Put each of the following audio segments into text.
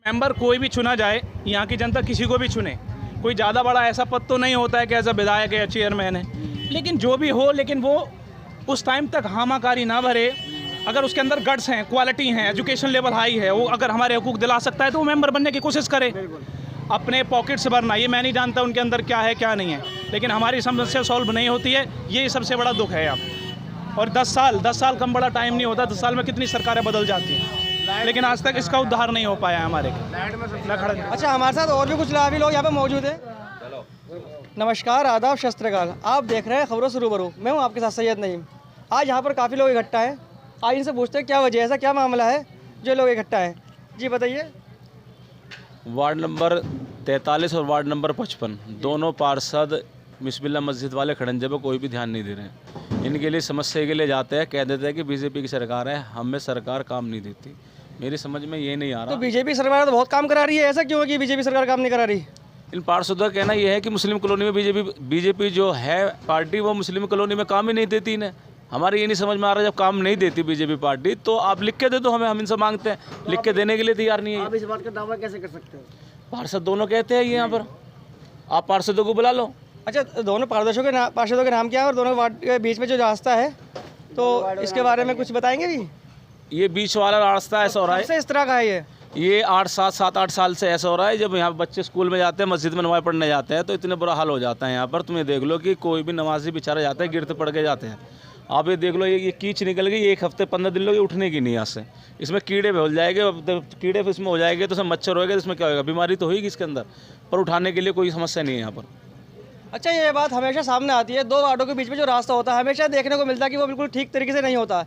Member कोई भी चुना जाए, यहाँ की जनता किसी को भी चुने, कोई ज़्यादा बड़ा ऐसा पद तो नहीं होता है कि ऐसा विधायक है, चेयरमैन है, लेकिन जो भी हो, लेकिन वो उस टाइम तक हामाकारी ना भरे। अगर उसके अंदर गट्स हैं, क्वालिटी हैं, एजुकेशन लेवल हाई है, वो अगर हमारे हकूक़ दिला सकता है तो वो मेंबर बनने की कोशिश करे। अपने पॉकेट से भरना, ये मैं नहीं जानता उनके अंदर क्या है क्या नहीं है, लेकिन हमारी समस्या सॉल्व नहीं होती है, ये सबसे बड़ा दुख है आप। और 10 साल कम बड़ा टाइम नहीं होता, 10 साल में कितनी सरकारें बदल जाती हैं, लेकिन आज तक इसका उद्धार नहीं हो पाया है हमारे। अच्छा, हमारे साथ और भी कुछ लाभी लोग यहाँ पे मौजूद हैं। नमस्कार, आदाब, शस्त्रकाल। आप देख रहे हैं खबरों से रूबरू। मैं हूँ आपके साथ सैयद नईम। आज यहाँ पर काफ़ी लोग इकट्ठा हैं। आज इनसे पूछते हैं क्या वजह है, ऐसा क्या मामला है जो लोग इकट्ठा हैं। जी बताइए। वार्ड नंबर 43 और वार्ड नंबर 55 दोनों पार्षद बिस्मिल्लाह मस्जिद वाले खड़ंजे पर कोई भी ध्यान नहीं दे रहे हैं। इनके लिए समस्या के लिए जाते हैं, कह देते हैं कि बीजेपी की सरकार है, हमें सरकार काम नहीं देती। मेरी समझ में ये नहीं आ रहा। तो बीजेपी सरकार तो बहुत काम करा रही है, ऐसा क्यों है कि बीजेपी सरकार काम नहीं करा रही? इन पार्षदों का कहना यह है कि मुस्लिम कॉलोनी में बीजेपी जो है पार्टी, वो मुस्लिम कॉलोनी में काम ही नहीं देती इन्हें। हमारे ये नहीं समझ में आ रहा, जब काम नहीं देती बीजेपी पार्टी तो आप लिख के दे दो हमें, हम इनसे मांगते हैं, लिख के देने के लिए तैयार नहीं है। आप इस बात का दावा कैसे कर सकते हो? पार्षद दोनों कहते हैं यहाँ पर, आप पार्षदों को बुला लो। अच्छा, दोनों पार्षदों के नाम क्या है और दोनों वार्ड के बीच में जो रास्ता है, तो इसके बारे में कुछ बताएंगे भी? ये बीच वाला रास्ता ऐसा हो रहा है, इस तरह का है ये 7-8 साल से ऐसा हो रहा है। जब यहाँ बच्चे स्कूल में जाते हैं, मस्जिद में नमाज़ पढ़ने जाते हैं, तो इतने बुरा हाल हो जाता है यहाँ पर। तुम्हें देख लो कि कोई भी नमाजी बेचारा जाता है, गिरते पड़ के जाते हैं। आप ये देख लो, ये कीच निकल गई, 1 हफ्ते 15 दिन लोग उठने की नहीं यहाँ से। इसमें कीड़े भूल जाएंगे, कीड़े इसमें हो जाएंगे तो इसमें मच्छर होएगा, तो इसमें क्या होगा, बीमारी तो होगी इसके अंदर, पर उठाने के लिए कोई समस्या नहीं है यहाँ पर। अच्छा, ये बात हमेशा सामने आती है, 2 वार्डों के बीच में जो रास्ता होता है हमेशा देखने को मिलता है कि वो बिल्कुल ठीक तरीके से नहीं होता।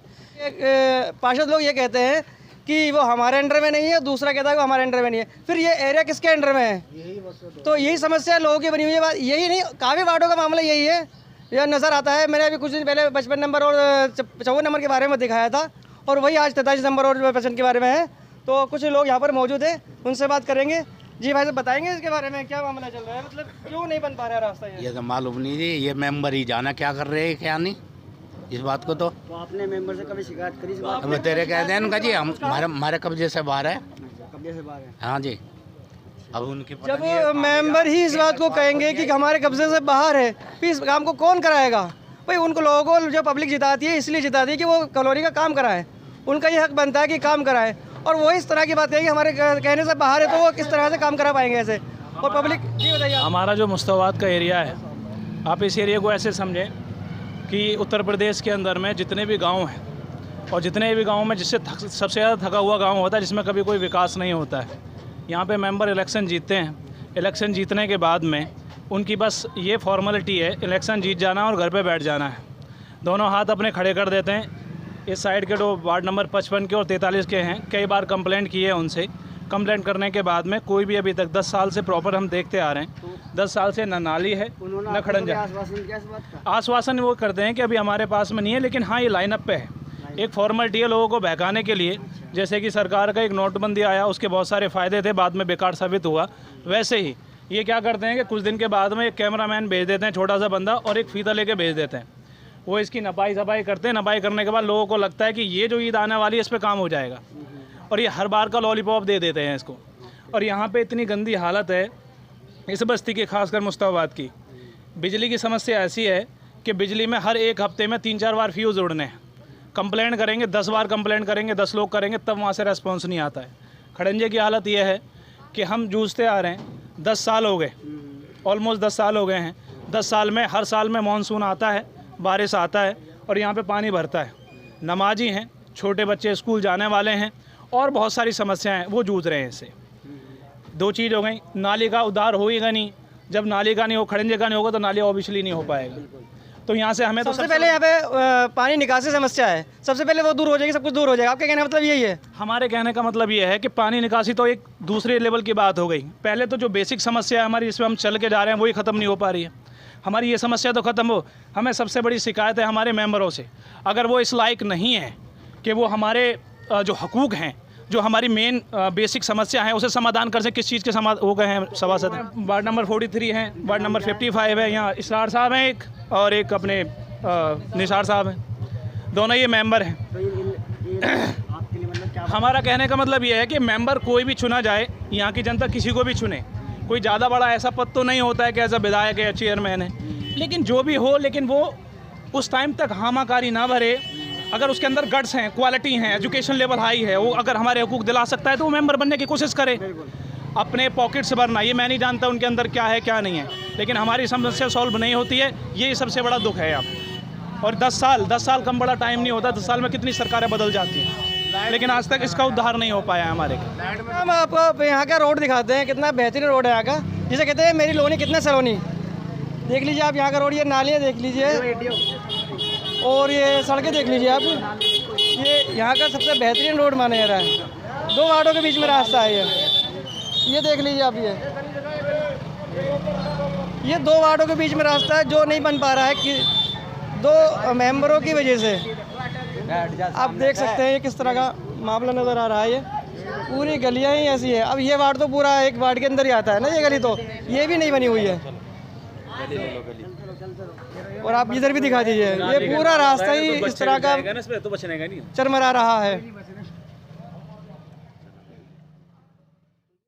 पार्षद लोग ये कहते हैं कि वो हमारे अंडर में नहीं है, दूसरा कहता है वो हमारे अंडर में नहीं है। फिर ये एरिया किसके अंडर में है? तो यही समस्या लोगों की बनी हुई है। बात यही नहीं, काफ़ी वार्डों का मामला यही है, यह नज़र आता है। मैंने अभी कुछ दिन पहले 55 नंबर और 54 नंबर के बारे में दिखाया था, और वही आज 43 नंबर और 55 के बारे में है। तो कुछ लोग यहाँ पर मौजूद हैं, उनसे बात करेंगे। जी भाई साहब, बताएंगे इसके बारे में क्या मामला चल रहा है, मतलब क्यों नहीं बन पा रहा है रास्ता? ये तो मालूम नहीं जी, ये मेंबर ही जाना क्या कर रहे हैं क्या नहीं इस बात को। तो आपने मेंबर से कभी शिकायत करी? अब तेरे कहते हैं उनका जी, हमारे कब्जे से बाहर है। कब्जे से बाहर है? हाँ जी। अब उनकी जब मेंबर ही इस बात को कहेंगे कि हमारे कब्जे से बाहर है, फिर इस काम को कौन कराएगा? भाई उनको लोगों को जो पब्लिक जिताती है इसलिए जिताती है कि वो कॉलोनी का काम कराए। उनका ये हक बनता है कि काम कराए, और वो इस तरह की बात कहेंगे हमारे कहने से बाहर है, तो वो किस तरह से काम करा पाएंगे ऐसे? और पब्लिक, जी बताइए। हमारा जो मुस्तवात का एरिया है, आप इस एरिया को ऐसे समझें कि उत्तर प्रदेश के अंदर में जितने भी गांव हैं, और जितने भी गांव में जिससे सबसे ज़्यादा थका हुआ गांव होता है, जिसमें कभी कोई विकास नहीं होता है, यहाँ पे मेंबर इलेक्शन जीतते हैं। इलेक्शन जीतने के बाद में उनकी बस ये फॉर्मेलिटी है, इलेक्शन जीत जाना और घर पे बैठ जाना है। दोनों हाथ अपने खड़े कर देते हैं। इस साइड के जो वार्ड नंबर 55 के और 43 के हैं, कई बार कंप्लेंट की है उनसे। कंप्लेंट करने के बाद में कोई भी अभी तक 10 साल से प्रॉपर हम देखते आ रहे हैं, 10 साल से न नाली है न खड़ंजा। आश्वासन वो करते हैं कि अभी हमारे पास में नहीं है, लेकिन हाँ ये लाइनअप पे है। एक फॉर्मेलिटी है लोगों को बहकाने के लिए, जैसे कि सरकार का एक नोटबंदी आया, उसके बहुत सारे फ़ायदे थे, बाद में बेकार साबित हुआ। वैसे ही ये क्या करते हैं कि कुछ दिन के बाद में एक कैमरामैन भेज देते हैं, छोटा सा बंदा, और एक फीता लेके भेज देते हैं। वो इसकी नपाई सफाई करते हैं। नपाई करने के बाद लोगों को लगता है कि ये जो ईद आने वाली है इस पर काम हो जाएगा, और ये हर बार का लॉलीपॉप दे देते हैं इसको। और यहाँ पे इतनी गंदी हालत है इस बस्ती की, खासकर मुस्ताबाद की। बिजली की समस्या ऐसी है कि बिजली में हर 1 हफ्ते में 3-4 बार फ्यूज़ उड़ने हैं। कंप्लेंट करेंगे, 10 बार कंप्लेंट करेंगे, 10 लोग करेंगे, तब वहाँ से रेस्पॉन्स नहीं आता है। खड़ंजे की हालत ये है कि हम जूझते आ रहे हैं, 10 साल हो गए, ऑलमोस्ट 10 साल हो गए हैं। 10 साल में हर साल में मानसून आता है, बारिश आता है, और यहाँ पे पानी भरता है। नमाजी हैं, छोटे बच्चे स्कूल जाने वाले हैं, और बहुत सारी समस्याएं वो जूझ रहे हैं इससे। 2 चीज़ हो गई, नाली का उद्धार होएगा नहीं। जब नाली का नहीं हो, खड़ंजे का नहीं होगा, तो नाली ऑब्वियसली नहीं हो पाएगा। तो यहाँ से हमें सबसे पहले यहाँ पे पानी निकासी समस्या है, सबसे पहले वो दूर हो जाएगी, सब कुछ दूर हो जाएगा। आपके कहने का मतलब यही है? हमारे कहने का मतलब ये है कि पानी निकासी तो एक दूसरे लेवल की बात हो गई। पहले तो जो बेसिक समस्या है हमारी, जिसमें हम चल के जा रहे हैं, वही ख़त्म नहीं हो पा रही है। हमारी ये समस्या तो ख़त्म हो। हमें सबसे बड़ी शिकायत है हमारे मेंबरों से, अगर वो इस लायक नहीं है कि वो हमारे जो हकूक़ हैं, जो हमारी मेन बेसिक समस्या है, उसे समाधान कर सकें। किस चीज़ के हो गए हैं सभासद? वार्ड नंबर 43 हैं, वार्ड नंबर 55 है, यहाँ इसरार साहब हैं एक, और एक अपने निसार साहब हैं, दोनों ये मेंबर हैं। तो आपके लिए मतलब क्या हमारा कहने का मतलब ये है कि मेंबर कोई भी चुना जाए, यहाँ की जनता किसी को भी चुने, कोई ज़्यादा बड़ा ऐसा पद तो नहीं होता है कि ऐसा विधायक है या चेयरमैन है, लेकिन जो भी हो, लेकिन वो उस टाइम तक हामाकारी ना भरे। अगर उसके अंदर गट्स हैं, क्वालिटी हैं, एजुकेशन लेवल हाई है, वो अगर हमारे हकूक़ दिला सकता है तो वो मेंबर बनने की कोशिश करे। अपने पॉकेट से भरना, ये मैं नहीं जानता उनके अंदर क्या है क्या नहीं है, लेकिन हमारी समस्या सॉल्व नहीं होती है, ये सबसे बड़ा दुख है यहाँ। और 10 साल कम बड़ा टाइम नहीं होता, 10 साल में कितनी सरकारें बदल जाती हैं, लेकिन आज तक इसका उद्धार नहीं हो पाया है हमारे। हम आपको यहाँ का रोड दिखाते हैं, कितना बेहतरीन रोड है यहाँ का, जिसे कहते हैं मेरी लोनी कितने सलोनी। देख लीजिए आप यहाँ का रोड, ये नालियाँ देख लीजिए और ये सड़कें देख लीजिए आप, ये यहाँ का सबसे बेहतरीन रोड माना जा रहा है। 2 वार्डों के बीच में रास्ता है ये देख लीजिए आप, ये 2 वार्डों के बीच में रास्ता है जो नहीं बन पा रहा है कि 2 मेंबरों की वजह से। आप देख सकते हैं ये किस तरह का मामला नज़र आ रहा है, ये पूरी गलियां ही ऐसी है। अब ये वार्ड तो पूरा एक वार्ड के अंदर ही आता है ना, ये गली तो ये भी नहीं बनी हुई है। और आप इधर भी दिखा दीजिए, ये पूरा रास्ता ही इस तरह का चरमरा रहा है।